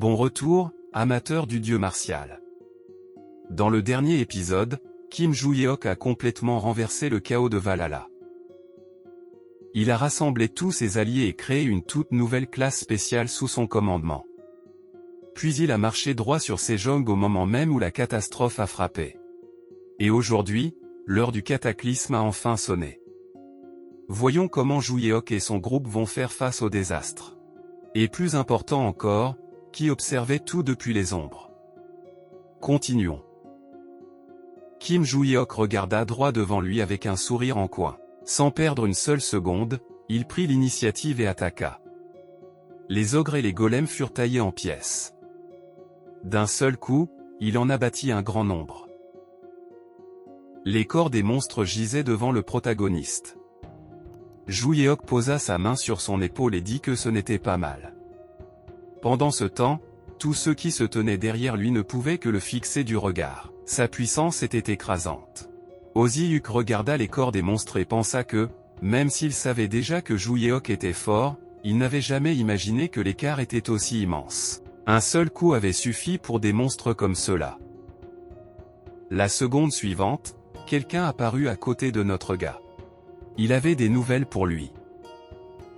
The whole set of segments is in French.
Bon retour, amateur du dieu martial. Dans le dernier épisode, Kim Joo-yeok a complètement renversé le chaos de Valhalla. Il a rassemblé tous ses alliés et créé une toute nouvelle classe spéciale sous son commandement. Puis il a marché droit sur Sejong au moment même où la catastrophe a frappé. Et aujourd'hui, l'heure du cataclysme a enfin sonné. Voyons comment Joo-yeok et son groupe vont faire face au désastre. Et plus important encore, qui observait tout depuis les ombres. Continuons. Kim Joo-yeok regarda droit devant lui avec un sourire en coin. Sans perdre une seule seconde, il prit l'initiative et attaqua. Les ogres et les golems furent taillés en pièces. D'un seul coup, il en abattit un grand nombre. Les corps des monstres gisaient devant le protagoniste. Joo-yeok posa sa main sur son épaule et dit que ce n'était pas mal. Pendant ce temps, tous ceux qui se tenaient derrière lui ne pouvaient que le fixer du regard. Sa puissance était écrasante. Ozzy-Uk regarda les corps des monstres et pensa que, même s'il savait déjà que Joo-yeok était fort, il n'avait jamais imaginé que l'écart était aussi immense. Un seul coup avait suffi pour des monstres comme ceux-là. La seconde suivante, quelqu'un apparut à côté de notre gars. Il avait des nouvelles pour lui.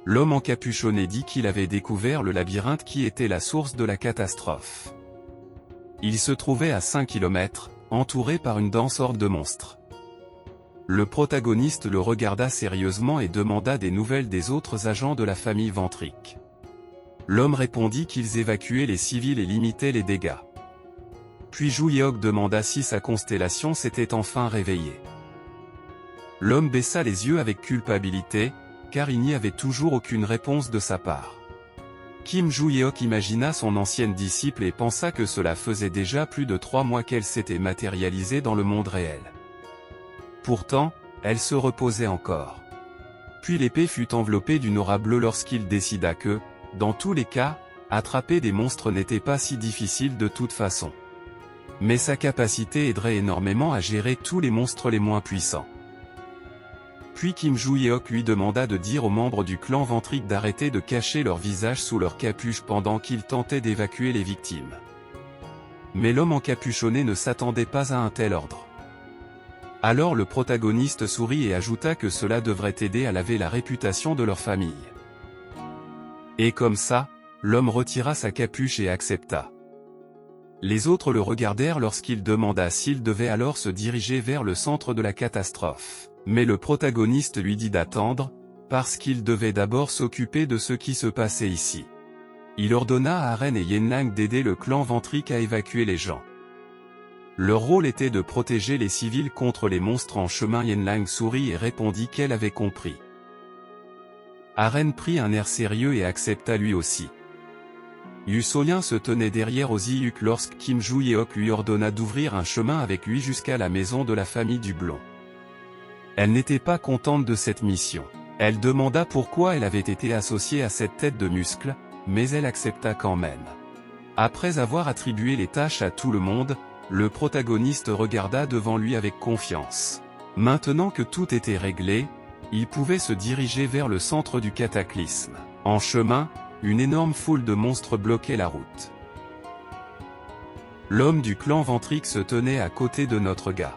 L'homme encapuchonné dit qu'il avait découvert le labyrinthe qui était la source de la catastrophe. Il se trouvait à 5 km, entouré par une dense horde de monstres. Le protagoniste le regarda sérieusement et demanda des nouvelles des autres agents de la famille Ventric. L'homme répondit qu'ils évacuaient les civils et limitaient les dégâts. Puis Joo-yeok demanda si sa constellation s'était enfin réveillée. L'homme baissa les yeux avec culpabilité, car il n'y avait toujours aucune réponse de sa part. Kim Joo-yeok imagina son ancienne disciple et pensa que cela faisait déjà plus de 3 mois qu'elle s'était matérialisée dans le monde réel. Pourtant, elle se reposait encore. Puis l'épée fut enveloppée d'une aura bleue lorsqu'il décida que, dans tous les cas, attraper des monstres n'était pas si difficile de toute façon. Mais sa capacité aiderait énormément à gérer tous les monstres les moins puissants. Puis Kim Joo-yeok lui demanda de dire aux membres du clan Ventric d'arrêter de cacher leur visage sous leur capuche pendant qu'ils tentaient d'évacuer les victimes. Mais l'homme encapuchonné ne s'attendait pas à un tel ordre. Alors le protagoniste sourit et ajouta que cela devrait aider à laver la réputation de leur famille. Et comme ça, l'homme retira sa capuche et accepta. Les autres le regardèrent lorsqu'il demanda s'il devait alors se diriger vers le centre de la catastrophe. Mais le protagoniste lui dit d'attendre, parce qu'il devait d'abord s'occuper de ce qui se passait ici. Il ordonna à Aren et Yenlang d'aider le clan Ventric à évacuer les gens. Leur rôle était de protéger les civils contre les monstres en chemin. Yenlang sourit et répondit qu'elle avait compris. Aren prit un air sérieux et accepta lui aussi. Yusolien se tenait derrière Ozzy-Uk lorsque Kim Joo-yeok lui ordonna d'ouvrir un chemin avec lui jusqu'à la maison de la famille du Blond. Elle n'était pas contente de cette mission. Elle demanda pourquoi elle avait été associée à cette tête de muscle, mais elle accepta quand même. Après avoir attribué les tâches à tout le monde, le protagoniste regarda devant lui avec confiance. Maintenant que tout était réglé, il pouvait se diriger vers le centre du cataclysme. En chemin, une énorme foule de monstres bloquait la route. L'homme du clan Ventric se tenait à côté de notre gars.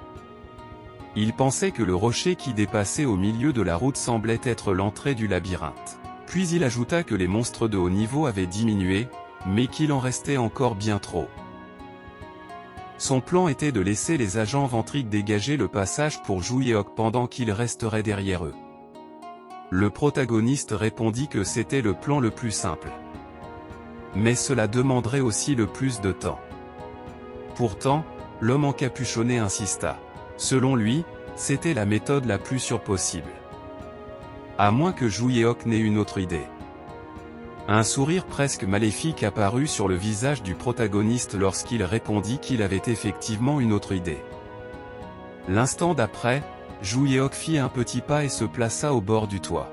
Il pensait que le rocher qui dépassait au milieu de la route semblait être l'entrée du labyrinthe. Puis il ajouta que les monstres de haut niveau avaient diminué, mais qu'il en restait encore bien trop. Son plan était de laisser les agents Ventric dégager le passage pour Joo-yeok pendant qu'il resterait derrière eux. Le protagoniste répondit que c'était le plan le plus simple. Mais cela demanderait aussi le plus de temps. Pourtant, l'homme encapuchonné insista. Selon lui, c'était la méthode la plus sûre possible. À moins que Joo-yeok n'ait une autre idée. Un sourire presque maléfique apparut sur le visage du protagoniste lorsqu'il répondit qu'il avait effectivement une autre idée. L'instant d'après, Joo-yeok fit un petit pas et se plaça au bord du toit.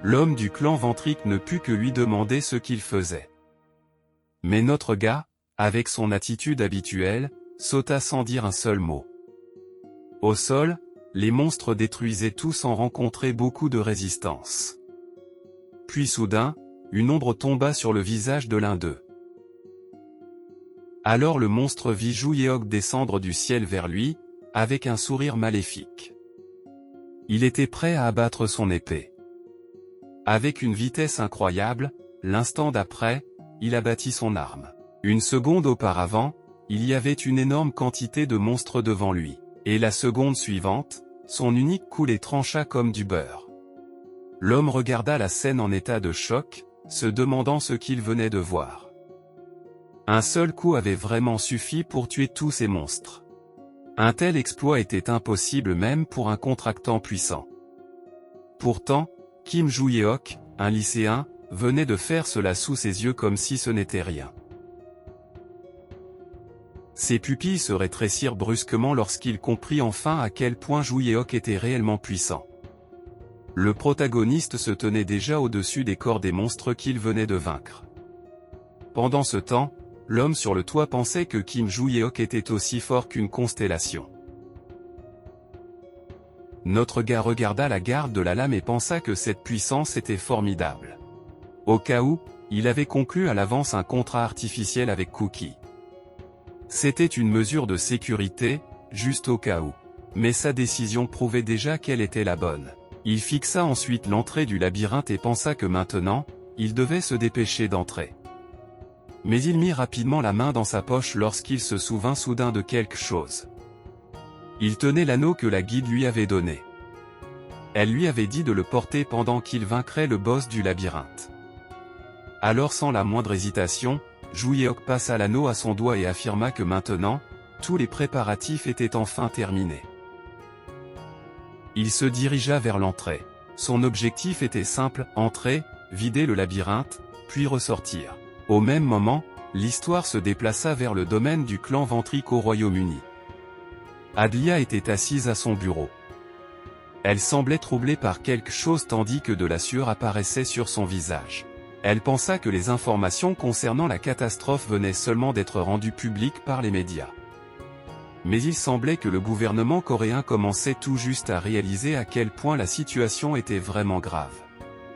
L'homme du clan Ventric ne put que lui demander ce qu'il faisait. Mais notre gars, avec son attitude habituelle, sauta sans dire un seul mot. Au sol, les monstres détruisaient tout sans rencontrer beaucoup de résistance. Puis soudain, une ombre tomba sur le visage de l'un d'eux. Alors le monstre vit Jouyeok descendre du ciel vers lui, avec un sourire maléfique. Il était prêt à abattre son épée. Avec une vitesse incroyable, l'instant d'après, il abattit son arme. Une seconde auparavant, il y avait une énorme quantité de monstres devant lui. Et la seconde suivante, son unique coup les trancha comme du beurre. L'homme regarda la scène en état de choc, se demandant ce qu'il venait de voir. Un seul coup avait vraiment suffi pour tuer tous ces monstres. Un tel exploit était impossible même pour un contractant puissant. Pourtant, Kim Joo-yeok, un lycéen, venait de faire cela sous ses yeux comme si ce n'était rien. Ses pupilles se rétrécirent brusquement lorsqu'il comprit enfin à quel point Joo-yeok était réellement puissant. Le protagoniste se tenait déjà au-dessus des corps des monstres qu'il venait de vaincre. Pendant ce temps, l'homme sur le toit pensait que Kim Joo-yeok était aussi fort qu'une constellation. Notre gars regarda la garde de la lame et pensa que cette puissance était formidable. Au cas où, il avait conclu à l'avance un contrat artificiel avec Cookie. C'était une mesure de sécurité, juste au cas où. Mais sa décision prouvait déjà qu'elle était la bonne. Il fixa ensuite l'entrée du labyrinthe et pensa que maintenant, il devait se dépêcher d'entrer. Mais il mit rapidement la main dans sa poche lorsqu'il se souvint soudain de quelque chose. Il tenait l'anneau que la guide lui avait donné. Elle lui avait dit de le porter pendant qu'il vaincrait le boss du labyrinthe. Alors sans la moindre hésitation, Joo-yeok passa l'anneau à son doigt et affirma que maintenant, tous les préparatifs étaient enfin terminés. Il se dirigea vers l'entrée. Son objectif était simple, entrer, vider le labyrinthe, puis ressortir. Au même moment, l'histoire se déplaça vers le domaine du clan Ventric au Royaume-Uni. Adlia était assise à son bureau. Elle semblait troublée par quelque chose tandis que de la sueur apparaissait sur son visage. Elle pensa que les informations concernant la catastrophe venaient seulement d'être rendues publiques par les médias. Mais il semblait que le gouvernement coréen commençait tout juste à réaliser à quel point la situation était vraiment grave.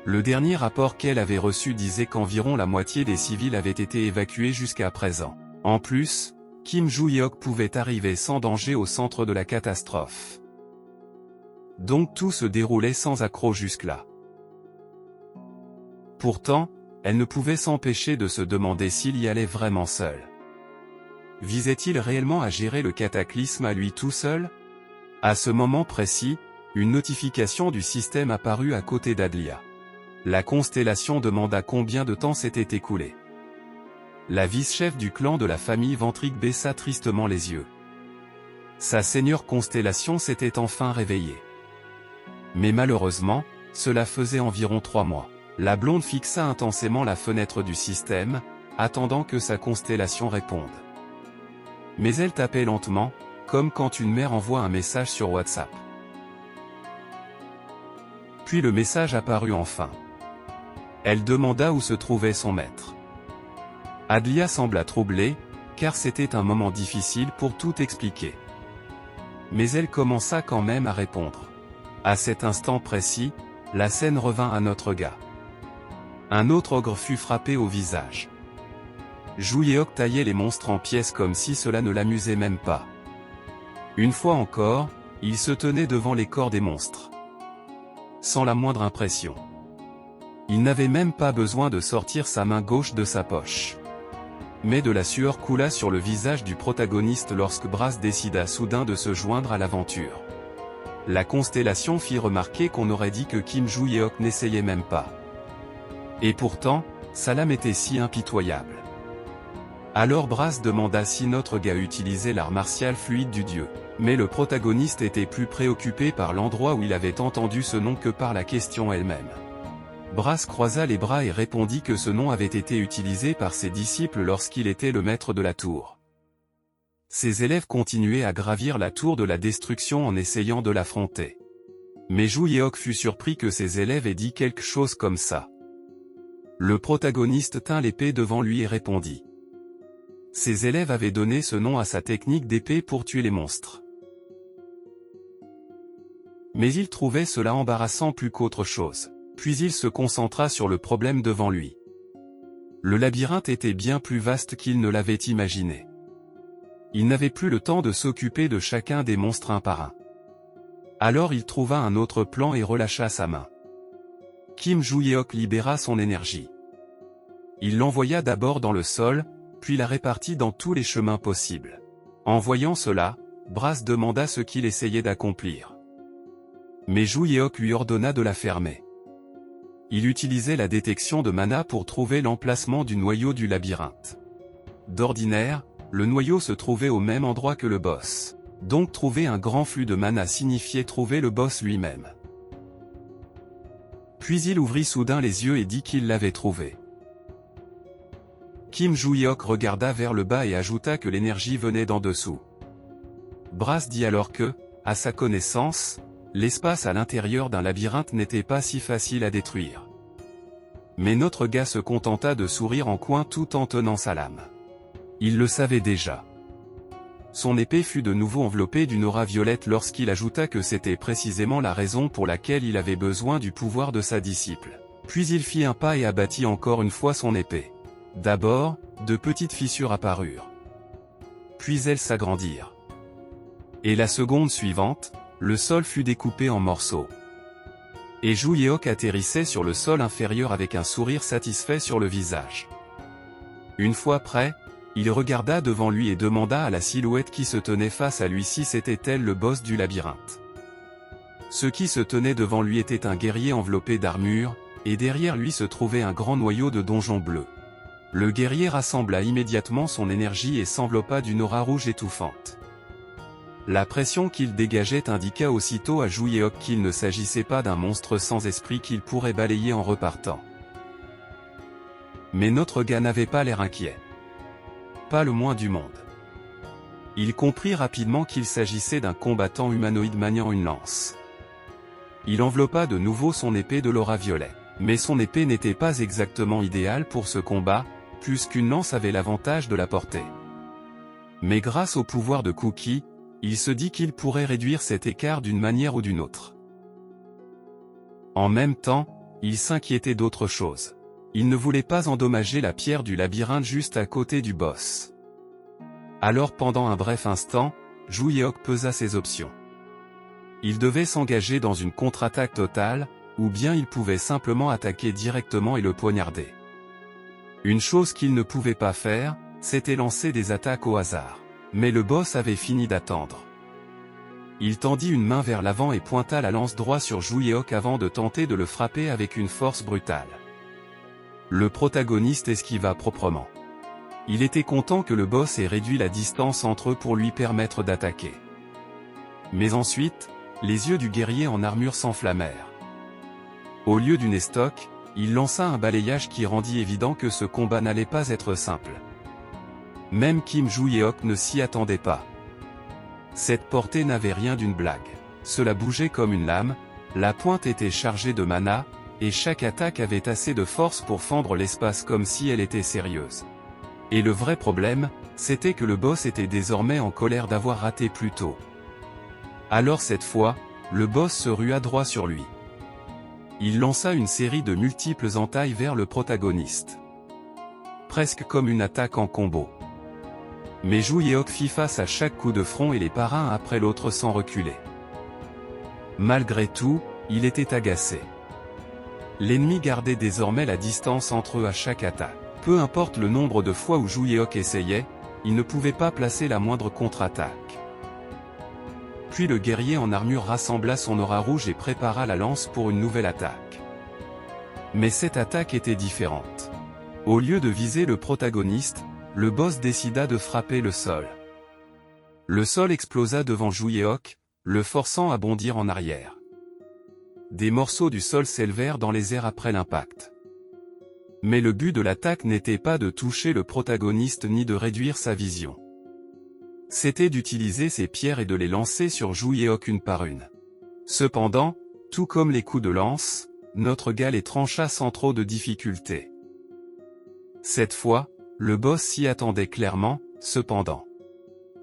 Le dernier rapport qu'elle avait reçu disait qu'environ la moitié des civils avaient été évacués jusqu'à présent. En plus, Kim Joo-yeok pouvait arriver sans danger au centre de la catastrophe. Donc tout se déroulait sans accroc jusque-là. Pourtant, elle ne pouvait s'empêcher de se demander s'il y allait vraiment seul. Visait-il réellement à gérer le cataclysme à lui tout seul? À ce moment précis, une notification du système apparut à côté d'Adlia. La constellation demanda combien de temps s'était écoulé. La vice-chef du clan de la famille Ventric baissa tristement les yeux. Sa seigneur constellation s'était enfin réveillée. Mais malheureusement, cela faisait environ 3 mois. La blonde fixa intensément la fenêtre du système, attendant que sa constellation réponde. Mais elle tapait lentement, comme quand une mère envoie un message sur WhatsApp. Puis le message apparut enfin. Elle demanda où se trouvait son maître. Adlia sembla troublée, car c'était un moment difficile pour tout expliquer. Mais elle commença quand même à répondre. À cet instant précis, la scène revint à notre gars. Un autre ogre fut frappé au visage. Joo-yeok taillait les monstres en pièces comme si cela ne l'amusait même pas. Une fois encore, il se tenait devant les corps des monstres. Sans la moindre impression. Il n'avait même pas besoin de sortir sa main gauche de sa poche. Mais de la sueur coula sur le visage du protagoniste lorsque Brass décida soudain de se joindre à l'aventure. La constellation fit remarquer qu'on aurait dit que Kim Joo-yeok n'essayait même pas. Et pourtant, sa lame était si impitoyable. Alors Brass demanda si notre gars utilisait l'art martial fluide du dieu. Mais le protagoniste était plus préoccupé par l'endroit où il avait entendu ce nom que par la question elle-même. Brass croisa les bras et répondit que ce nom avait été utilisé par ses disciples lorsqu'il était le maître de la tour. Ses élèves continuaient à gravir la tour de la destruction en essayant de l'affronter. Mais Joo-yeok fut surpris que ses élèves aient dit quelque chose comme ça. Le protagoniste tint l'épée devant lui et répondit. Ses élèves avaient donné ce nom à sa technique d'épée pour tuer les monstres. Mais il trouvait cela embarrassant plus qu'autre chose. Puis il se concentra sur le problème devant lui. Le labyrinthe était bien plus vaste qu'il ne l'avait imaginé. Il n'avait plus le temps de s'occuper de chacun des monstres un par un. Alors il trouva un autre plan et relâcha sa main. Kim Joo-yeok libéra son énergie. Il l'envoya d'abord dans le sol, puis la répartit dans tous les chemins possibles. En voyant cela, Brass demanda ce qu'il essayait d'accomplir. Mais Joo-yeok lui ordonna de la fermer. Il utilisait la détection de mana pour trouver l'emplacement du noyau du labyrinthe. D'ordinaire, le noyau se trouvait au même endroit que le boss. Donc trouver un grand flux de mana signifiait trouver le boss lui-même. Puis il ouvrit soudain les yeux et dit qu'il l'avait trouvé. Kim Joo-yeok regarda vers le bas et ajouta que l'énergie venait d'en dessous. Brass dit alors que, à sa connaissance, l'espace à l'intérieur d'un labyrinthe n'était pas si facile à détruire. Mais notre gars se contenta de sourire en coin tout en tenant sa lame. Il le savait déjà. Son épée fut de nouveau enveloppée d'une aura violette lorsqu'il ajouta que c'était précisément la raison pour laquelle il avait besoin du pouvoir de sa disciple. Puis il fit un pas et abattit encore une fois son épée. D'abord, de petites fissures apparurent. Puis elles s'agrandirent. Et la seconde suivante, le sol fut découpé en morceaux. Et Joo-yeok atterrissait sur le sol inférieur avec un sourire satisfait sur le visage. Une fois prêt, il regarda devant lui et demanda à la silhouette qui se tenait face à lui si c'était elle le boss du labyrinthe. Ce qui se tenait devant lui était un guerrier enveloppé d'armure, et derrière lui se trouvait un grand noyau de donjon bleu. Le guerrier rassembla immédiatement son énergie et s'enveloppa d'une aura rouge étouffante. La pression qu'il dégageait indiqua aussitôt à Joo-yeok qu'il ne s'agissait pas d'un monstre sans esprit qu'il pourrait balayer en repartant. Mais notre gars n'avait pas l'air inquiet. Pas le moins du monde. Il comprit rapidement qu'il s'agissait d'un combattant humanoïde maniant une lance. Il enveloppa de nouveau son épée de l'aura violet. Mais son épée n'était pas exactement idéale pour ce combat, puisqu'une lance avait l'avantage de la porter. Mais grâce au pouvoir de Cookie, il se dit qu'il pourrait réduire cet écart d'une manière ou d'une autre. En même temps, il s'inquiétait d'autre chose. Il ne voulait pas endommager la pierre du labyrinthe juste à côté du boss. Alors pendant un bref instant, Joo-yeok pesa ses options. Il devait s'engager dans une contre-attaque totale, ou bien il pouvait simplement attaquer directement et le poignarder. Une chose qu'il ne pouvait pas faire, c'était lancer des attaques au hasard. Mais le boss avait fini d'attendre. Il tendit une main vers l'avant et pointa la lance droit sur Joo-yeok avant de tenter de le frapper avec une force brutale. Le protagoniste esquiva proprement. Il était content que le boss ait réduit la distance entre eux pour lui permettre d'attaquer. Mais ensuite, les yeux du guerrier en armure s'enflammèrent. Au lieu d'une estoc, il lança un balayage qui rendit évident que ce combat n'allait pas être simple. Même Kim Joo-yeok ne s'y attendait pas. Cette portée n'avait rien d'une blague. Cela bougeait comme une lame, la pointe était chargée de mana, et chaque attaque avait assez de force pour fendre l'espace comme si elle était sérieuse. Et le vrai problème, c'était que le boss était désormais en colère d'avoir raté plus tôt. Alors cette fois, le boss se rua droit sur lui. Il lança une série de multiples entailles vers le protagoniste. Presque comme une attaque en combo. Mais Joo-yeok fit face à chaque coup de front et les para un après l'autre sans reculer. Malgré tout, il était agacé. L'ennemi gardait désormais la distance entre eux à chaque attaque. Peu importe le nombre de fois où Joo-yeok essayait, il ne pouvait pas placer la moindre contre-attaque. Puis le guerrier en armure rassembla son aura rouge et prépara la lance pour une nouvelle attaque. Mais cette attaque était différente. Au lieu de viser le protagoniste, le boss décida de frapper le sol. Le sol explosa devant Joo-yeok, le forçant à bondir en arrière. Des morceaux du sol s'élevèrent dans les airs après l'impact. Mais le but de l'attaque n'était pas de toucher le protagoniste ni de réduire sa vision. C'était d'utiliser ses pierres et de les lancer sur Joo-yeok une par une. Cependant, tout comme les coups de lance, notre gars les trancha sans trop de difficulté. Cette fois, le boss s'y attendait clairement, cependant.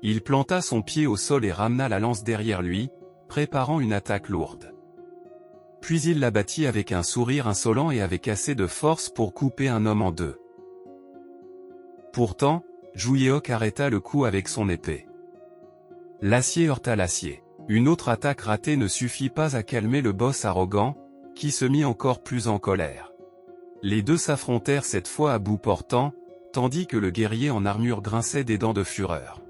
Il planta son pied au sol et ramena la lance derrière lui, préparant une attaque lourde. Puis il l'abattit avec un sourire insolent et avec assez de force pour couper un homme en deux. Pourtant, Juyeok arrêta le coup avec son épée. L'acier heurta l'acier. Une autre attaque ratée ne suffit pas à calmer le boss arrogant, qui se mit encore plus en colère. Les deux s'affrontèrent cette fois à bout portant, tandis que le guerrier en armure grinçait des dents de fureur.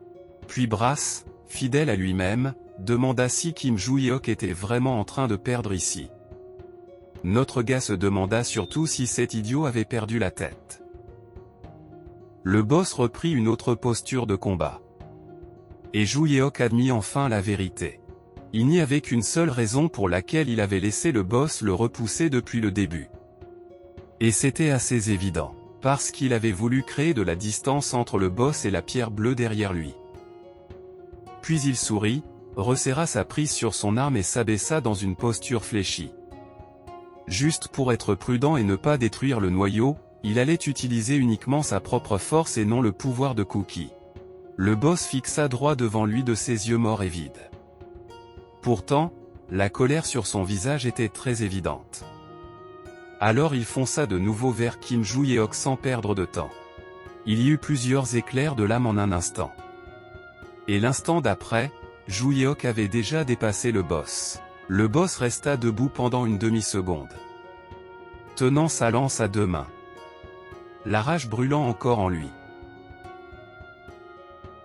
Puis Brass, fidèle à lui-même, demanda si Kim Juyeok était vraiment en train de perdre ici. Notre gars se demanda surtout si cet idiot avait perdu la tête. Le boss reprit une autre posture de combat. Et Juyeok admit enfin la vérité. Il n'y avait qu'une seule raison pour laquelle il avait laissé le boss le repousser depuis le début. Et c'était assez évident, parce qu'il avait voulu créer de la distance entre le boss et la pierre bleue derrière lui. Puis il sourit, resserra sa prise sur son arme et s'abaissa dans une posture fléchie. Juste pour être prudent et ne pas détruire le noyau, il allait utiliser uniquement sa propre force et non le pouvoir de Cookie. Le boss fixa droit devant lui de ses yeux morts et vides. Pourtant, la colère sur son visage était très évidente. Alors il fonça de nouveau vers Kim Juyeok sans perdre de temps. Il y eut plusieurs éclairs de lame en un instant. Et l'instant d'après, Juyeok avait déjà dépassé le boss. Le boss resta debout pendant une demi-seconde, tenant sa lance à deux mains, la rage brûlant encore en lui.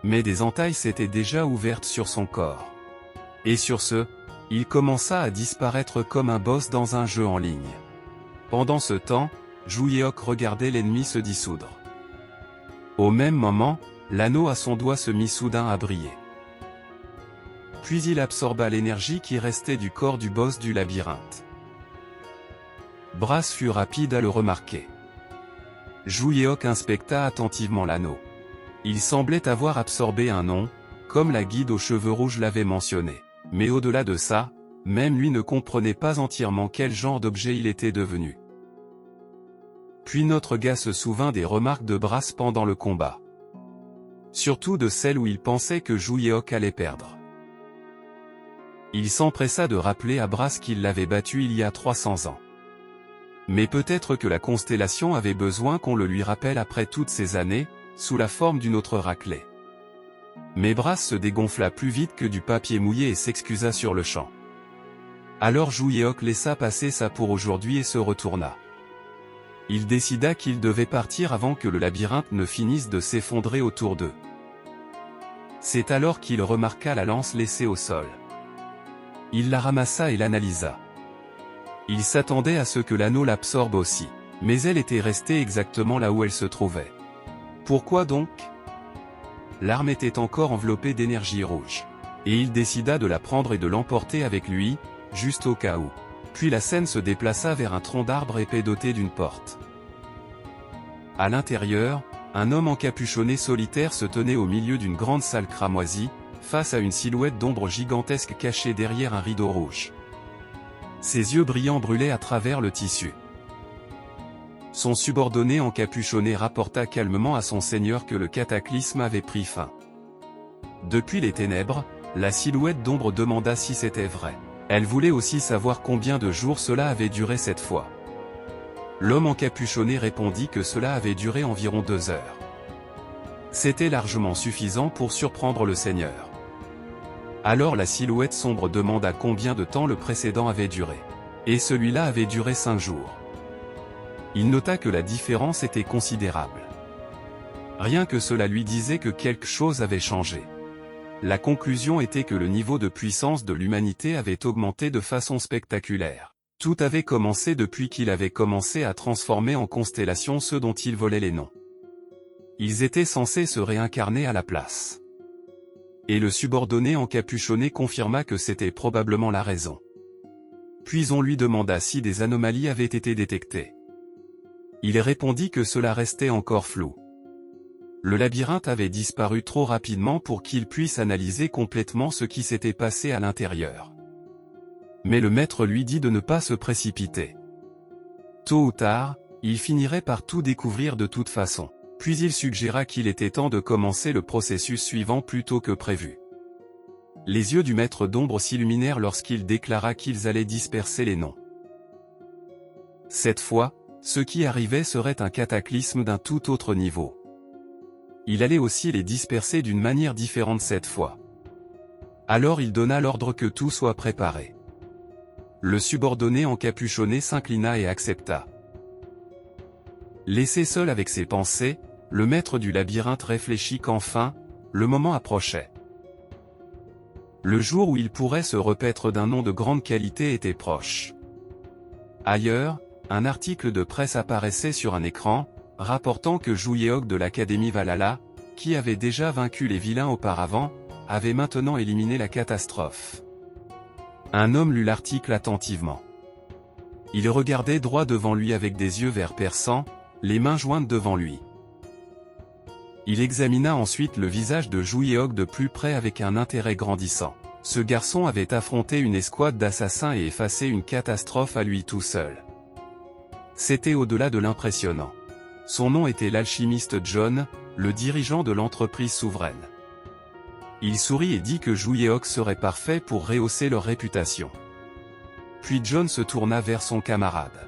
Mais des entailles s'étaient déjà ouvertes sur son corps. Et sur ce, il commença à disparaître comme un boss dans un jeu en ligne. Pendant ce temps, Juyeok regardait l'ennemi se dissoudre. Au même moment, l'anneau à son doigt se mit soudain à briller. Puis il absorba l'énergie qui restait du corps du boss du labyrinthe. Brass fut rapide à le remarquer. Juyeok inspecta attentivement l'anneau. Il semblait avoir absorbé un nom, comme la guide aux cheveux rouges l'avait mentionné. Mais au-delà de ça, même lui ne comprenait pas entièrement quel genre d'objet il était devenu. Puis notre gars se souvint des remarques de Brass pendant le combat. Surtout de celles où il pensait que Juyeok allait perdre. Il s'empressa de rappeler à Brass qu'il l'avait battu il y a 300 ans. Mais peut-être que la constellation avait besoin qu'on le lui rappelle après toutes ces années, sous la forme d'une autre raclée. Mais Brass se dégonfla plus vite que du papier mouillé et s'excusa sur le champ. Alors Juyeok laissa passer ça pour aujourd'hui et se retourna. Il décida qu'il devait partir avant que le labyrinthe ne finisse de s'effondrer autour d'eux. C'est alors qu'il remarqua la lance laissée au sol. Il la ramassa et l'analysa. Il s'attendait à ce que l'anneau l'absorbe aussi, mais elle était restée exactement là où elle se trouvait. Pourquoi donc ? L'arme était encore enveloppée d'énergie rouge. Et il décida de la prendre et de l'emporter avec lui, juste au cas où. Puis la scène se déplaça vers un tronc d'arbre épais doté d'une porte. À l'intérieur, un homme encapuchonné solitaire se tenait au milieu d'une grande salle cramoisie, face à une silhouette d'ombre gigantesque cachée derrière un rideau rouge. Ses yeux brillants brûlaient à travers le tissu. Son subordonné encapuchonné rapporta calmement à son seigneur que le cataclysme avait pris fin. Depuis les ténèbres, la silhouette d'ombre demanda si c'était vrai. Elle voulait aussi savoir combien de jours cela avait duré cette fois. L'homme encapuchonné répondit que cela avait duré environ 2 heures. C'était largement suffisant pour surprendre le seigneur. Alors la silhouette sombre demanda combien de temps le précédent avait duré. Et celui-là avait duré 5 jours. Il nota que la différence était considérable. Rien que cela lui disait que quelque chose avait changé. La conclusion était que le niveau de puissance de l'humanité avait augmenté de façon spectaculaire. Tout avait commencé depuis qu'il avait commencé à transformer en constellations ceux dont il volait les noms. Ils étaient censés se réincarner à la place. Et le subordonné encapuchonné confirma que c'était probablement la raison. Puis on lui demanda si des anomalies avaient été détectées. Il répondit que cela restait encore flou. Le labyrinthe avait disparu trop rapidement pour qu'il puisse analyser complètement ce qui s'était passé à l'intérieur. Mais le maître lui dit de ne pas se précipiter. Tôt ou tard, il finirait par tout découvrir de toute façon. Puis il suggéra qu'il était temps de commencer le processus suivant plus tôt que prévu. Les yeux du maître d'ombre s'illuminèrent lorsqu'il déclara qu'ils allaient disperser les noms. Cette fois, ce qui arrivait serait un cataclysme d'un tout autre niveau. Il allait aussi les disperser d'une manière différente cette fois. Alors il donna l'ordre que tout soit préparé. Le subordonné encapuchonné s'inclina et accepta. Laissé seul avec ses pensées, le maître du labyrinthe réfléchit qu'enfin, le moment approchait. Le jour où il pourrait se repaître d'un nom de grande qualité était proche. Ailleurs, un article de presse apparaissait sur un écran, rapportant que Zhu Yeok de l'Académie Valhalla, qui avait déjà vaincu les vilains auparavant, avait maintenant éliminé la catastrophe. Un homme lut l'article attentivement. Il regardait droit devant lui avec des yeux verts perçants, les mains jointes devant lui. Il examina ensuite le visage de Zhu Yeok de plus près avec un intérêt grandissant. Ce garçon avait affronté une escouade d'assassins et effacé une catastrophe à lui tout seul. C'était au-delà de l'impressionnant. Son nom était l'alchimiste John, le dirigeant de l'entreprise souveraine. Il sourit et dit que Zhu Yeok serait parfait pour rehausser leur réputation. Puis John se tourna vers son camarade.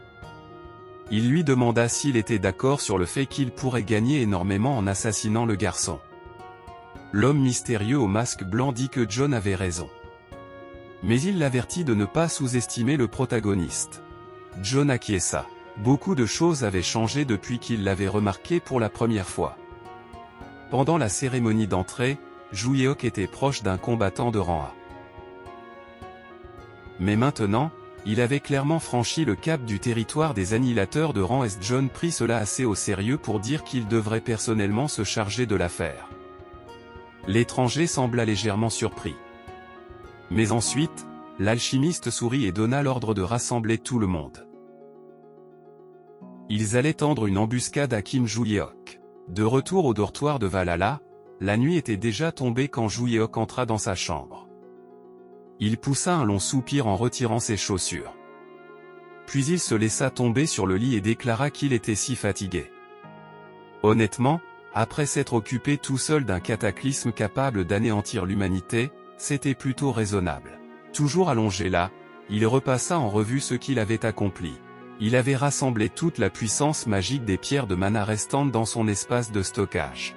Il lui demanda s'il était d'accord sur le fait qu'il pourrait gagner énormément en assassinant le garçon. L'homme mystérieux au masque blanc dit que John avait raison. Mais il l'avertit de ne pas sous-estimer le protagoniste. John acquiesça. Beaucoup de choses avaient changé depuis qu'il l'avait remarqué pour la première fois. Pendant la cérémonie d'entrée, Zhu Yeok était proche d'un combattant de rang A. Mais maintenant, il avait clairement franchi le cap du territoire des annihilateurs de rang S. John prit cela assez au sérieux pour dire qu'il devrait personnellement se charger de l'affaire. L'étranger sembla légèrement surpris. Mais ensuite, l'alchimiste sourit et donna l'ordre de rassembler tout le monde. Ils allaient tendre une embuscade à Kim Zhu Yeok. De retour au dortoir de Valhalla, la nuit était déjà tombée quand Zhu Yeok entra dans sa chambre. Il poussa un long soupir en retirant ses chaussures. Puis il se laissa tomber sur le lit et déclara qu'il était si fatigué. Honnêtement, après s'être occupé tout seul d'un cataclysme capable d'anéantir l'humanité, c'était plutôt raisonnable. Toujours allongé là, il repassa en revue ce qu'il avait accompli. Il avait rassemblé toute la puissance magique des pierres de mana restantes dans son espace de stockage.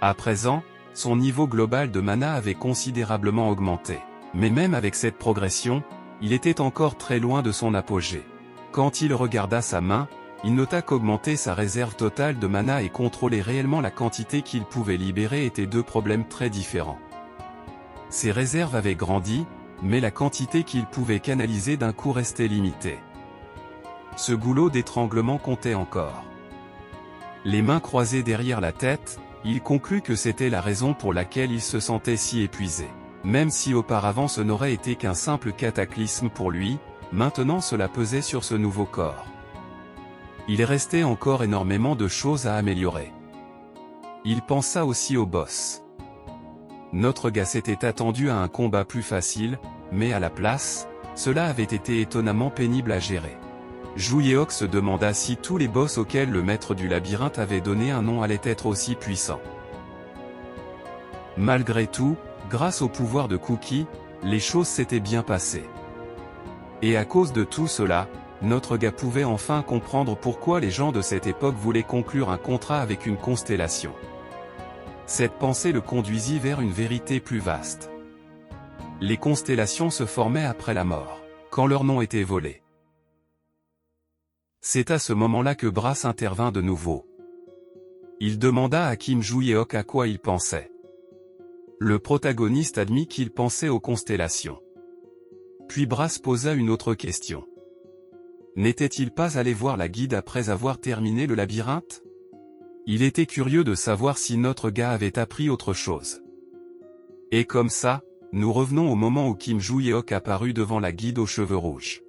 À présent, son niveau global de mana avait considérablement augmenté. Mais même avec cette progression, il était encore très loin de son apogée. Quand il regarda sa main, il nota qu'augmenter sa réserve totale de mana et contrôler réellement la quantité qu'il pouvait libérer étaient deux problèmes très différents. Ses réserves avaient grandi, mais la quantité qu'il pouvait canaliser d'un coup restait limitée. Ce goulot d'étranglement comptait encore. Les mains croisées derrière la tête, il conclut que c'était la raison pour laquelle il se sentait si épuisé. Même si auparavant ce n'aurait été qu'un simple cataclysme pour lui, maintenant cela pesait sur ce nouveau corps. Il restait encore énormément de choses à améliorer. Il pensa aussi au boss. Notre gars s'était attendu à un combat plus facile, mais à la place, cela avait été étonnamment pénible à gérer. Zhu Yeok se demanda si tous les boss auxquels le maître du labyrinthe avait donné un nom allaient être aussi puissants. Malgré tout, grâce au pouvoir de Cookie, les choses s'étaient bien passées. Et à cause de tout cela, notre gars pouvait enfin comprendre pourquoi les gens de cette époque voulaient conclure un contrat avec une constellation. Cette pensée le conduisit vers une vérité plus vaste. Les constellations se formaient après la mort, quand leur nom était volé. C'est à ce moment-là que Brass intervint de nouveau. Il demanda à Kim Zhu Yeok à quoi il pensait. Le protagoniste admit qu'il pensait aux constellations. Puis Brass posa une autre question. N'était-il pas allé voir la guide après avoir terminé le labyrinthe? Il était curieux de savoir si notre gars avait appris autre chose. Et comme ça, nous revenons au moment où Kim Zhu Yeok apparut devant la guide aux cheveux rouges.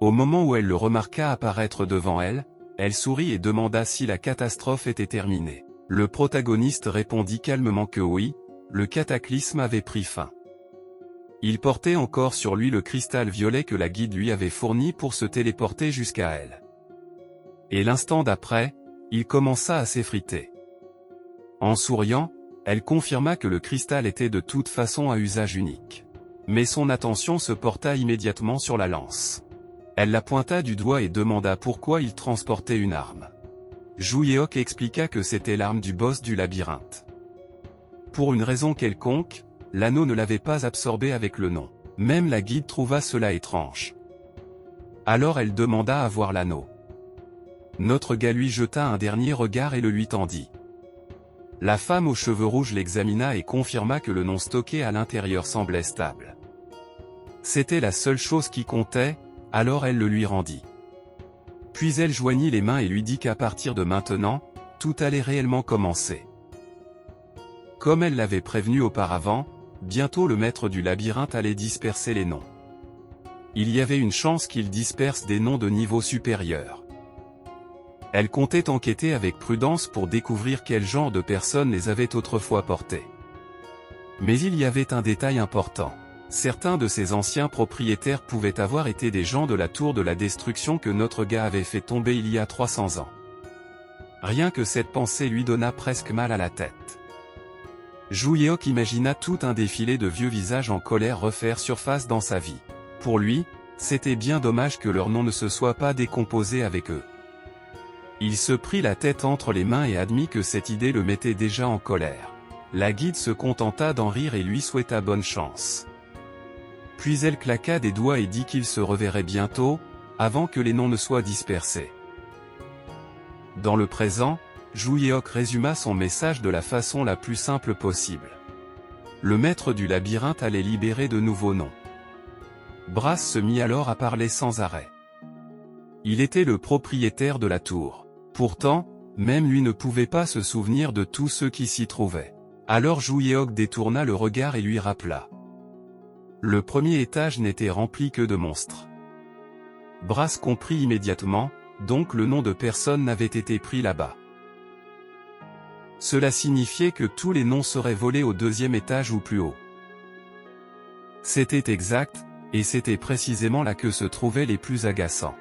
Au moment où elle le remarqua apparaître devant elle, elle sourit et demanda si la catastrophe était terminée. Le protagoniste répondit calmement que oui, le cataclysme avait pris fin. Il portait encore sur lui le cristal violet que la guide lui avait fourni pour se téléporter jusqu'à elle. Et l'instant d'après, il commença à s'effriter. En souriant, elle confirma que le cristal était de toute façon à usage unique. Mais son attention se porta immédiatement sur la lance. Elle la pointa du doigt et demanda pourquoi il transportait une arme. Jouyeok expliqua que c'était l'arme du boss du labyrinthe. Pour une raison quelconque, l'anneau ne l'avait pas absorbé avec le nom. Même la guide trouva cela étrange. Alors elle demanda à voir l'anneau. Notre gars lui jeta un dernier regard et le lui tendit. La femme aux cheveux rouges l'examina et confirma que le nom stocké à l'intérieur semblait stable. C'était la seule chose qui comptait, alors elle le lui rendit. Puis elle joignit les mains et lui dit qu'à partir de maintenant, tout allait réellement commencer. Comme elle l'avait prévenu auparavant, bientôt le maître du labyrinthe allait disperser les noms. Il y avait une chance qu'il disperse des noms de niveau supérieur. Elle comptait enquêter avec prudence pour découvrir quel genre de personnes les avaient autrefois portés. Mais il y avait un détail important. Certains de ces anciens propriétaires pouvaient avoir été des gens de la tour de la destruction que notre gars avait fait tomber il y a 300 ans. Rien que cette pensée lui donna presque mal à la tête. Jouyeok imagina tout un défilé de vieux visages en colère refaire surface dans sa vie. Pour lui, c'était bien dommage que leur nom ne se soit pas décomposé avec eux. Il se prit la tête entre les mains et admit que cette idée le mettait déjà en colère. La guide se contenta d'en rire et lui souhaita bonne chance. Puis elle claqua des doigts et dit qu'il se reverrait bientôt, avant que les noms ne soient dispersés. Dans le présent, Jouyeok résuma son message de la façon la plus simple possible. Le maître du labyrinthe allait libérer de nouveaux noms. Brass se mit alors à parler sans arrêt. Il était le propriétaire de la tour. Pourtant, même lui ne pouvait pas se souvenir de tous ceux qui s'y trouvaient. Alors Jouyeok détourna le regard et lui rappela. Le premier étage n'était rempli que de monstres. Brass comprit immédiatement, donc le nom de personne n'avait été pris là-bas. Cela signifiait que tous les noms seraient volés au deuxième étage ou plus haut. C'était exact, et c'était précisément là que se trouvaient les plus agaçants.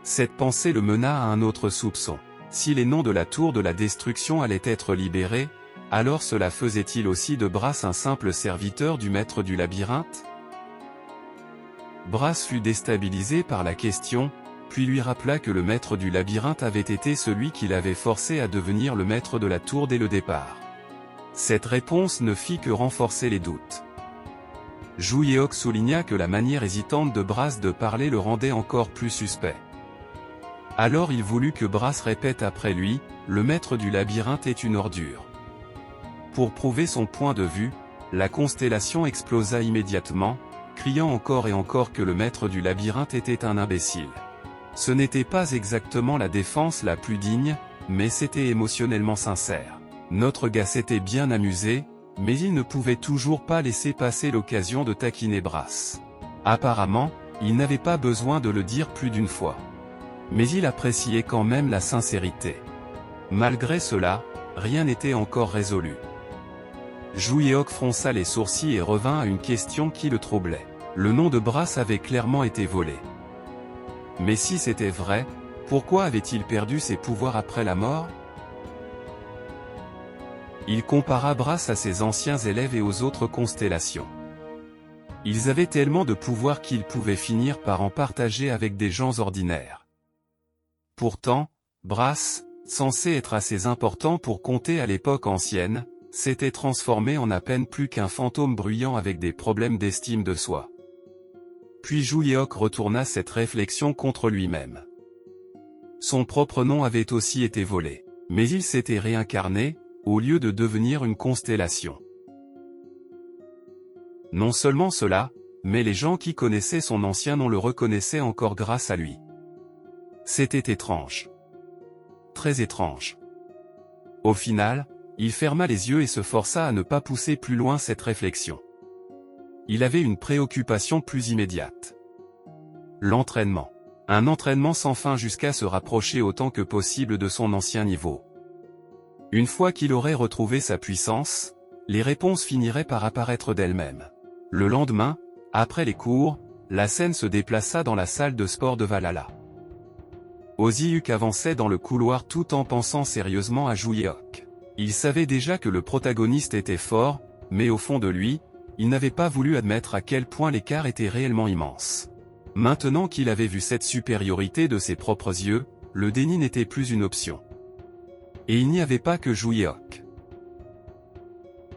Cette pensée le mena à un autre soupçon. Si les noms de la tour de la destruction allaient être libérés, alors cela faisait-il aussi de Brass un simple serviteur du maître du labyrinthe? Brass fut déstabilisé par la question, puis lui rappela que le maître du labyrinthe avait été celui qui l'avait forcé à devenir le maître de la tour dès le départ. Cette réponse ne fit que renforcer les doutes. Jouyeok souligna que la manière hésitante de Brass de parler le rendait encore plus suspect. Alors il voulut que Brass répète après lui, « Le maître du labyrinthe est une ordure ». Pour prouver son point de vue, la constellation explosa immédiatement, criant encore et encore que le maître du labyrinthe était un imbécile. Ce n'était pas exactement la défense la plus digne, mais c'était émotionnellement sincère. Notre gars s'était bien amusé, mais il ne pouvait toujours pas laisser passer l'occasion de taquiner Brass. Apparemment, il n'avait pas besoin de le dire plus d'une fois. Mais il appréciait quand même la sincérité. Malgré cela, rien n'était encore résolu. Jouyeok fronça les sourcils et revint à une question qui le troublait. Le nom de Brass avait clairement été volé. Mais si c'était vrai, pourquoi avait-il perdu ses pouvoirs après la mort? Il compara Brass à ses anciens élèves et aux autres constellations. Ils avaient tellement de pouvoir qu'ils pouvaient finir par en partager avec des gens ordinaires. Pourtant, Brass, censé être assez important pour compter à l'époque ancienne, s'était transformé en à peine plus qu'un fantôme bruyant avec des problèmes d'estime de soi. Puis Jouyeok retourna cette réflexion contre lui-même. Son propre nom avait aussi été volé, mais il s'était réincarné, au lieu de devenir une constellation. Non seulement cela, mais les gens qui connaissaient son ancien nom le reconnaissaient encore grâce à lui. C'était étrange. Très étrange. Au final, il ferma les yeux et se força à ne pas pousser plus loin cette réflexion. Il avait une préoccupation plus immédiate. L'entraînement. Un entraînement sans fin jusqu'à se rapprocher autant que possible de son ancien niveau. Une fois qu'il aurait retrouvé sa puissance, les réponses finiraient par apparaître d'elles-mêmes. Le lendemain, après les cours, la scène se déplaça dans la salle de sport de Valhalla. Oziuk avançait dans le couloir tout en pensant sérieusement à Jouyeok. Il savait déjà que le protagoniste était fort, mais au fond de lui, il n'avait pas voulu admettre à quel point l'écart était réellement immense. Maintenant qu'il avait vu cette supériorité de ses propres yeux, le déni n'était plus une option. Et il n'y avait pas que Juyeok.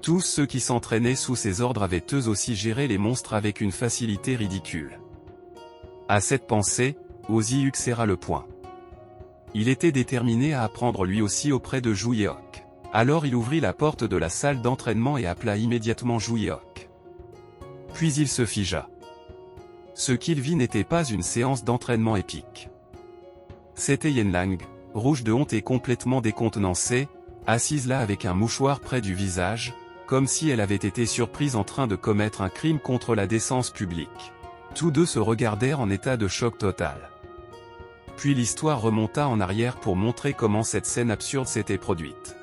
Tous ceux qui s'entraînaient sous ses ordres avaient eux aussi géré les monstres avec une facilité ridicule. À cette pensée, Ozzy serra le poing. Il était déterminé à apprendre lui aussi auprès de Juyeok. Alors il ouvrit la porte de la salle d'entraînement et appela immédiatement Juyeok. Puis il se figea. Ce qu'il vit n'était pas une séance d'entraînement épique. C'était Yenlang, rouge de honte et complètement décontenancée, assise là avec un mouchoir près du visage, comme si elle avait été surprise en train de commettre un crime contre la décence publique. Tous deux se regardèrent en état de choc total. Puis l'histoire remonta en arrière pour montrer comment cette scène absurde s'était produite.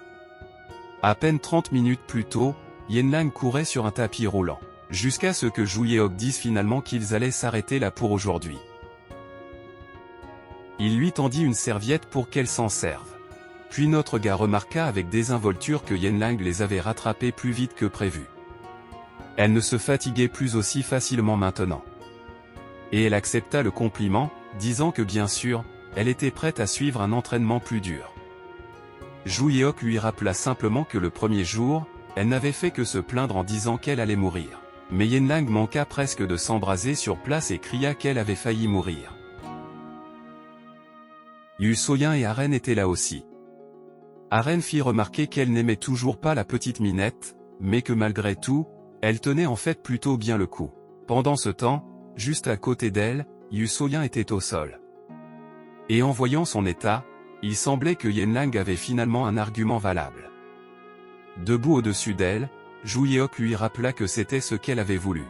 À peine 30 minutes plus tôt, Yenlang courait sur un tapis roulant, jusqu'à ce que Juyeok dise finalement qu'ils allaient s'arrêter là pour aujourd'hui. Il lui tendit une serviette pour qu'elle s'en serve. Puis notre gars remarqua avec désinvolture que Yenlang les avait rattrapés plus vite que prévu. Elle ne se fatiguait plus aussi facilement maintenant. Et elle accepta le compliment, disant que bien sûr, elle était prête à suivre un entraînement plus dur. Juyeok lui rappela simplement que le premier jour, elle n'avait fait que se plaindre en disant qu'elle allait mourir. Mais Yenlang manqua presque de s'embraser sur place et cria qu'elle avait failli mourir. Yu Soyin et Aren étaient là aussi. Aren fit remarquer qu'elle n'aimait toujours pas la petite minette, mais que malgré tout, elle tenait en fait plutôt bien le coup. Pendant ce temps, juste à côté d'elle, Yu Soyin était au sol. Et en voyant son état, il semblait que Yenlang avait finalement un argument valable. Debout au-dessus d'elle, Juyeok lui rappela que c'était ce qu'elle avait voulu.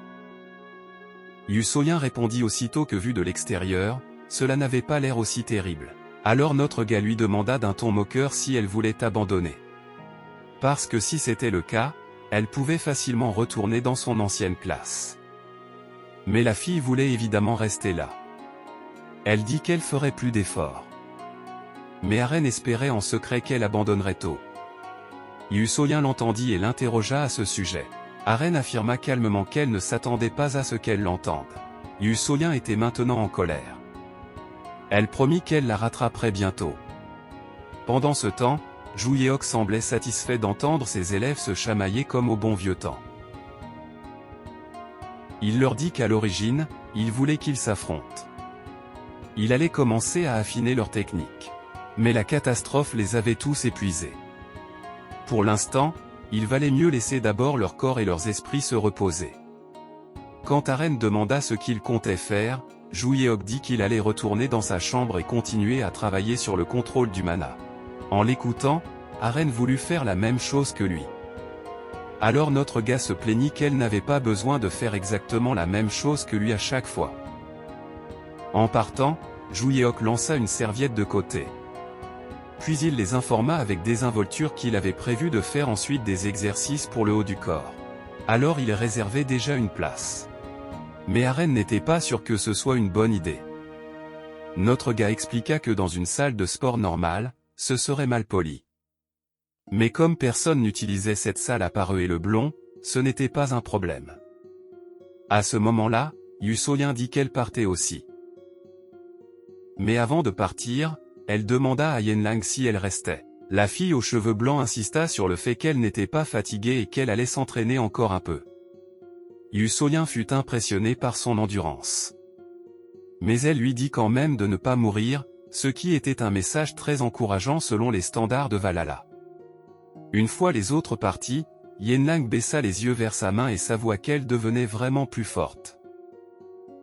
Yu Soyin répondit aussitôt que vu de l'extérieur, cela n'avait pas l'air aussi terrible. Alors notre gars lui demanda d'un ton moqueur si elle voulait abandonner. Parce que si c'était le cas, elle pouvait facilement retourner dans son ancienne classe. Mais la fille voulait évidemment rester là. Elle dit qu'elle ferait plus d'efforts. Mais Aren espérait en secret qu'elle abandonnerait tôt. Yu Soyin l'entendit et l'interrogea à ce sujet. Aren affirma calmement qu'elle ne s'attendait pas à ce qu'elle l'entende. Yu Soyin était maintenant en colère. Elle promit qu'elle la rattraperait bientôt. Pendant ce temps, Juyeok semblait satisfait d'entendre ses élèves se chamailler comme au bon vieux temps. Il leur dit qu'à l'origine, il voulait qu'ils s'affrontent. Il allait commencer à affiner leur technique. Mais la catastrophe les avait tous épuisés. Pour l'instant, il valait mieux laisser d'abord leur corps et leurs esprits se reposer. Quand Aren demanda ce qu'il comptait faire, Juyeok dit qu'il allait retourner dans sa chambre et continuer à travailler sur le contrôle du mana. En l'écoutant, Aren voulut faire la même chose que lui. Alors notre gars se plaignit qu'elle n'avait pas besoin de faire exactement la même chose que lui à chaque fois. En partant, Juyeok lança une serviette de côté. Puis il les informa avec désinvolture qu'il avait prévu de faire ensuite des exercices pour le haut du corps. Alors il réservait déjà une place. Mais Aren n'était pas sûr que ce soit une bonne idée. Notre gars expliqua que dans une salle de sport normale, ce serait mal poli. Mais comme personne n'utilisait cette salle à part eux et le blond, ce n'était pas un problème. À ce moment-là, Yu Soyin dit qu'elle partait aussi. Mais avant de partir, elle demanda à Yenlang si elle restait. La fille aux cheveux blancs insista sur le fait qu'elle n'était pas fatiguée et qu'elle allait s'entraîner encore un peu. Yu Soyin fut impressionné par son endurance. Mais elle lui dit quand même de ne pas mourir, ce qui était un message très encourageant selon les standards de Valhalla. Une fois les autres partis, Yenlang baissa les yeux vers sa main et s'avoua qu'elle devenait vraiment plus forte.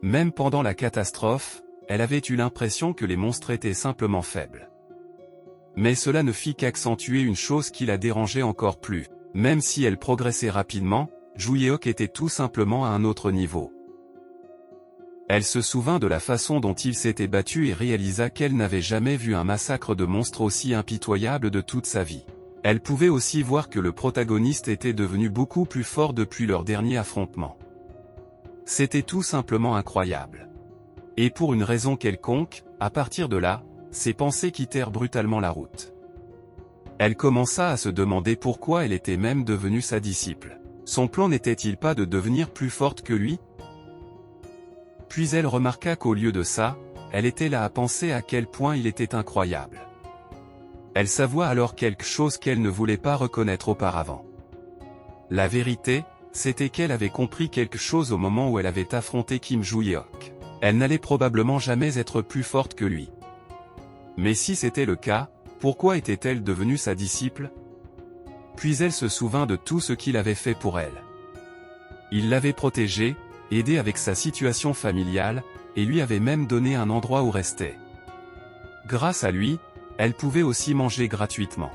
Même pendant la catastrophe, elle avait eu l'impression que les monstres étaient simplement faibles. Mais cela ne fit qu'accentuer une chose qui la dérangeait encore plus. Même si elle progressait rapidement, Juyeok était tout simplement à un autre niveau. Elle se souvint de la façon dont il s'était battu et réalisa qu'elle n'avait jamais vu un massacre de monstres aussi impitoyable de toute sa vie. Elle pouvait aussi voir que le protagoniste était devenu beaucoup plus fort depuis leur dernier affrontement. C'était tout simplement incroyable. Et pour une raison quelconque, à partir de là, ses pensées quittèrent brutalement la route. Elle commença à se demander pourquoi elle était même devenue sa disciple. Son plan n'était-il pas de devenir plus forte que lui? Puis elle remarqua qu'au lieu de ça, elle était là à penser à quel point il était incroyable. Elle s'avoua alors quelque chose qu'elle ne voulait pas reconnaître auparavant. La vérité, c'était qu'elle avait compris quelque chose au moment où elle avait affronté Kim Joo-hyok. Elle n'allait probablement jamais être plus forte que lui. Mais si c'était le cas, pourquoi était-elle devenue sa disciple? Puis elle se souvint de tout ce qu'il avait fait pour elle. Il l'avait protégée, aidée avec sa situation familiale, et lui avait même donné un endroit où rester. Grâce à lui, elle pouvait aussi manger gratuitement.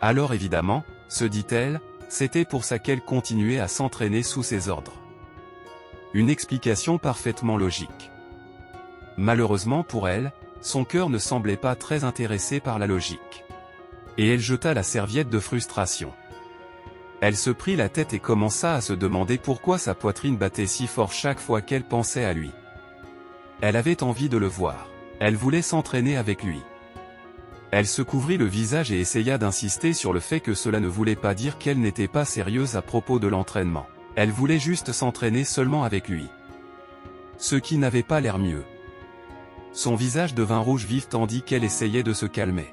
Alors évidemment, se dit-elle, c'était pour ça qu'elle continuait à s'entraîner sous ses ordres. Une explication parfaitement logique. Malheureusement pour elle, son cœur ne semblait pas très intéressé par la logique. Et elle jeta la serviette de frustration. Elle se prit la tête et commença à se demander pourquoi sa poitrine battait si fort chaque fois qu'elle pensait à lui. Elle avait envie de le voir. Elle voulait s'entraîner avec lui. Elle se couvrit le visage et essaya d'insister sur le fait que cela ne voulait pas dire qu'elle n'était pas sérieuse à propos de l'entraînement. Elle voulait juste s'entraîner seulement avec lui. Ce qui n'avait pas l'air mieux. Son visage devint rouge vif tandis qu'elle essayait de se calmer.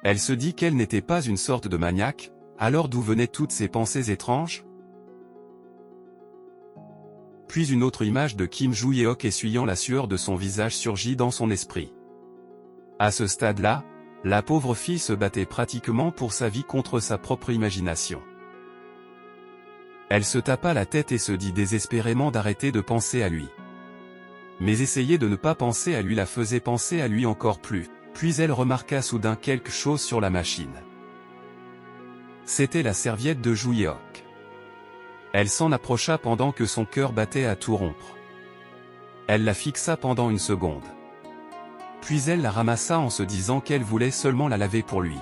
Elle se dit qu'elle n'était pas une sorte de maniaque, alors d'où venaient toutes ces pensées étranges? Puis une autre image de Kim Joo-hyok essuyant la sueur de son visage surgit dans son esprit. À ce stade-là, la pauvre fille se battait pratiquement pour sa vie contre sa propre imagination. Elle se tapa la tête et se dit désespérément d'arrêter de penser à lui. Mais essayer de ne pas penser à lui la faisait penser à lui encore plus, puis elle remarqua soudain quelque chose sur la machine. C'était la serviette de Joo-hyok. Elle s'en approcha pendant que son cœur battait à tout rompre. Elle la fixa pendant une seconde. Puis elle la ramassa en se disant qu'elle voulait seulement la laver pour lui.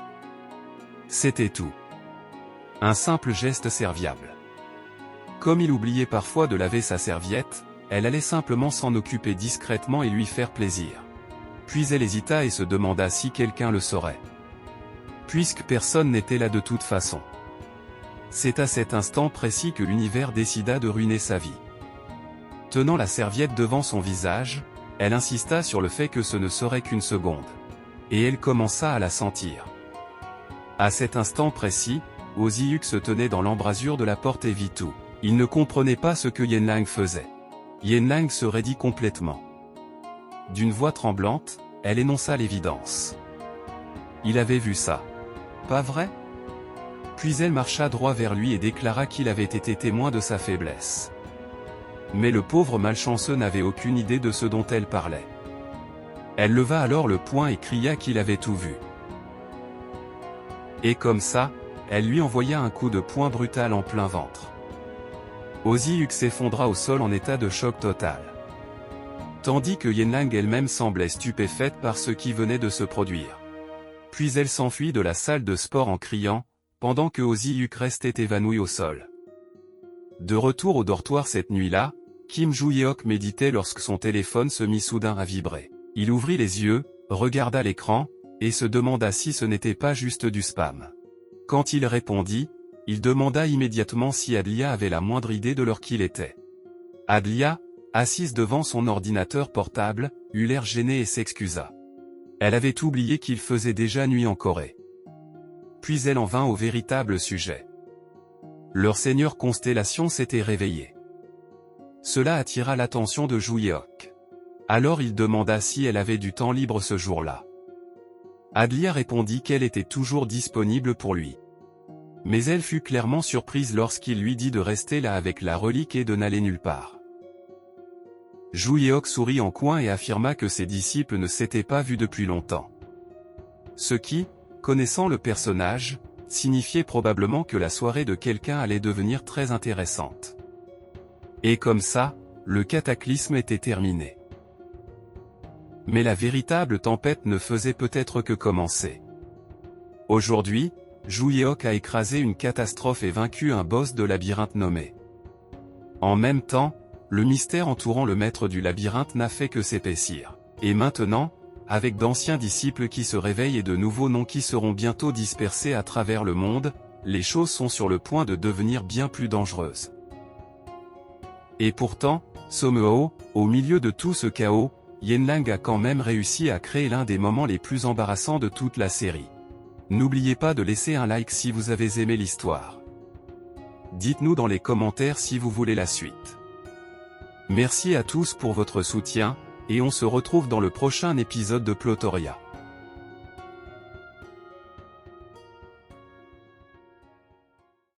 C'était tout. Un simple geste serviable. Comme il oubliait parfois de laver sa serviette, elle allait simplement s'en occuper discrètement et lui faire plaisir. Puis elle hésita et se demanda si quelqu'un le saurait. Puisque personne n'était là de toute façon. C'est à cet instant précis que l'univers décida de ruiner sa vie. Tenant la serviette devant son visage, elle insista sur le fait que ce ne serait qu'une seconde. Et elle commença à la sentir. À cet instant précis, Oh-hyuk se tenait dans l'embrasure de la porte et vit tout. Il ne comprenait pas ce que Yen-lang faisait. Yen-lang se raidit complètement. D'une voix tremblante, elle énonça l'évidence. Il avait vu ça. Pas vrai? Puis elle marcha droit vers lui et déclara qu'il avait été témoin de sa faiblesse. Mais le pauvre malchanceux n'avait aucune idée de ce dont elle parlait. Elle leva alors le poing et cria qu'il avait tout vu. Et comme ça, elle lui envoya un coup de poing brutal en plein ventre. Oh-hyuk s'effondra au sol en état de choc total. Tandis que Yen-lang elle-même semblait stupéfaite par ce qui venait de se produire. Puis elle s'enfuit de la salle de sport en criant, pendant que Oh-hyuk restait évanoui au sol. De retour au dortoir cette nuit-là, Kim Joo-hyok méditait lorsque son téléphone se mit soudain à vibrer. Il ouvrit les yeux, regarda l'écran, et se demanda si ce n'était pas juste du spam. Quand il répondit, il demanda immédiatement si Adlia avait la moindre idée de l'heure qu'il était. Adlia, assise devant son ordinateur portable, eut l'air gênée et s'excusa. Elle avait oublié qu'il faisait déjà nuit en Corée. Puis elle en vint au véritable sujet. Leur seigneur Constellation s'était réveillé. Cela attira l'attention de Joo-hyok. Alors il demanda si elle avait du temps libre ce jour-là. Adlia répondit qu'elle était toujours disponible pour lui. Mais elle fut clairement surprise lorsqu'il lui dit de rester là avec la relique et de n'aller nulle part. Joo-hyok sourit en coin et affirma que ses disciples ne s'étaient pas vus depuis longtemps. Ce qui, connaissant le personnage, signifiait probablement que la soirée de quelqu'un allait devenir très intéressante. Et comme ça, le cataclysme était terminé. Mais la véritable tempête ne faisait peut-être que commencer. Aujourd'hui, Joo-hyok a écrasé une catastrophe et vaincu un boss de labyrinthe nommé. En même temps, le mystère entourant le maître du labyrinthe n'a fait que s'épaissir. Et maintenant, avec d'anciens disciples qui se réveillent et de nouveaux noms qui seront bientôt dispersés à travers le monde, les choses sont sur le point de devenir bien plus dangereuses. Et pourtant, Someo, au milieu de tout ce chaos, Yenlang a quand même réussi à créer l'un des moments les plus embarrassants de toute la série. N'oubliez pas de laisser un like si vous avez aimé l'histoire. Dites-nous dans les commentaires si vous voulez la suite. Merci à tous pour votre soutien, et on se retrouve dans le prochain épisode de Plotoria.